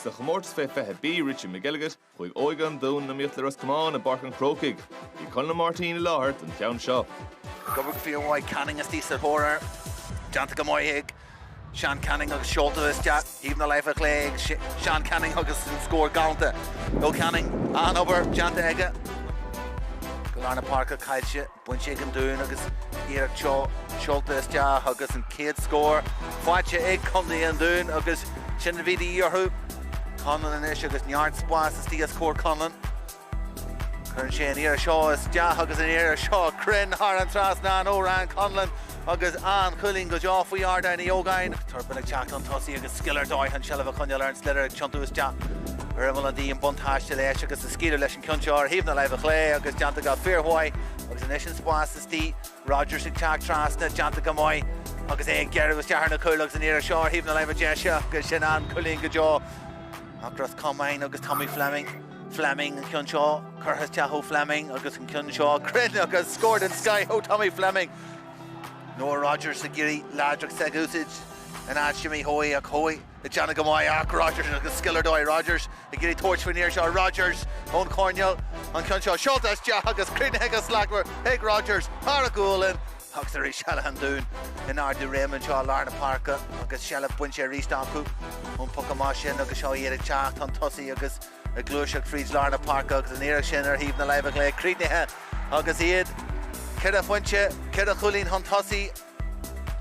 sa chomórtas fé fethe bí Richie McGilligan chuig óigan dún na miot le ras Comáin a barcan Craobh. Í Conla Martin láthart an ceann seo. Gobert fíor wai Canning is tí sa hóra. Janta go moihig. Sean Canning agus Sholta is jack. Even the life of Clegg. Sean Canning agus score gaunta. No Canning an over Janta ega. Galarna Parker kailse. Bunche gan dún agus here Sholta is jack agus an kid score. Faitse eg comdi an dún agus Shinna vidi yorhu. Conlon and ish agus Nyard Spas is tí score Conlon. Current Shane here Shaw is jack agus an here Shaw Crin Haran Trasna no ran Conlon. Agus an Culling go off we are down the Iomána. Turpin Jack on Tossie agus Skiller Doi and Shelva Conja and Slither Chuntu is Jack. Revelandy and Buntash to Lesh agus the Skeeter Lesh and Kunchar even the live of Clay agus Janta got fair why agus an Ishin Spas is the Rogers and Jack Trasna Janta Gamoy agus Gary was Jarna Kullugs and Era Shaw even the live of Jesha agus Shenan Culling go across Comáin agus Tommy Fleming and Kunshaw Curtis Chaho Fleming agus Kunshaw Crin agus scored in Sky Ho Tommy Fleming. Noah Rogers, the Giri, Ladrick Segusage, and Ashimi Hoy, Akhoy, the Jana Gamoy, Rogers, and the Skiller Doi Rogers, the Giri Torch for Nearshaw, Rogers, Owen Cornell, on Kunshaw, Schultes, Jahagas, Green Hegas, Slackmer, Heg Rogers, Haragulin, Huxery Shalahan Dune, and Ardu Raymond Shaw, Larna Parker, August Shalap Bunche Restampu, on Pokamashin, August Shaw Yerick Chat, on Tussie, August Glushak Freeze, Larna Parker, August the Nearest Shinner, Heaving the Live of Clay, Creednehead, August Eid. Kira Funche, Kira Chulin Huntossi,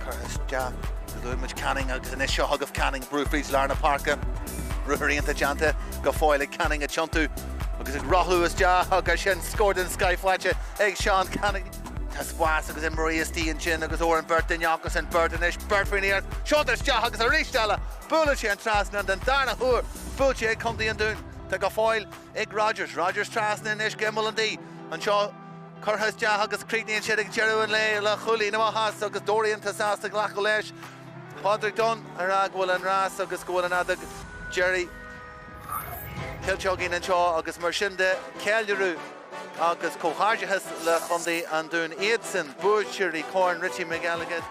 Curtis Jack, doing much Canning, agus an issue hug of Canning, Brewfreeze, Larna Parker, Ruhari into Janta, Gafoyle Canning at Chuntu, agus Rohlu is Ja, agus Shin scored in Sky Fletcher, Egg Sean Canning, Taswas, agus in Maria Stee and Chin, agus Oren Burton, Yonkers and Burtonish, Burtfree near, Shoulders Ja, agus a Rishtala, Bullish and Trasnan, and Darna Hoor, Bulche, Cundy and Dune, the Gafoyle, Egg Rogers, Trasnan, Ish Gimel and D, and Shaw. Curtis Jah agus Creedney and Sheddick Jeru and Lay La Chuli Namahas agus Dorian Tassas the Glacholesh Padraig Dunn Aragwell and Ras agus Golan Adag Jerry Kilchogin and Shaw agus Mershinde Kelleru agus Coharja has La Hundi and Dune Aidson Butchery Corn Richie McGalligan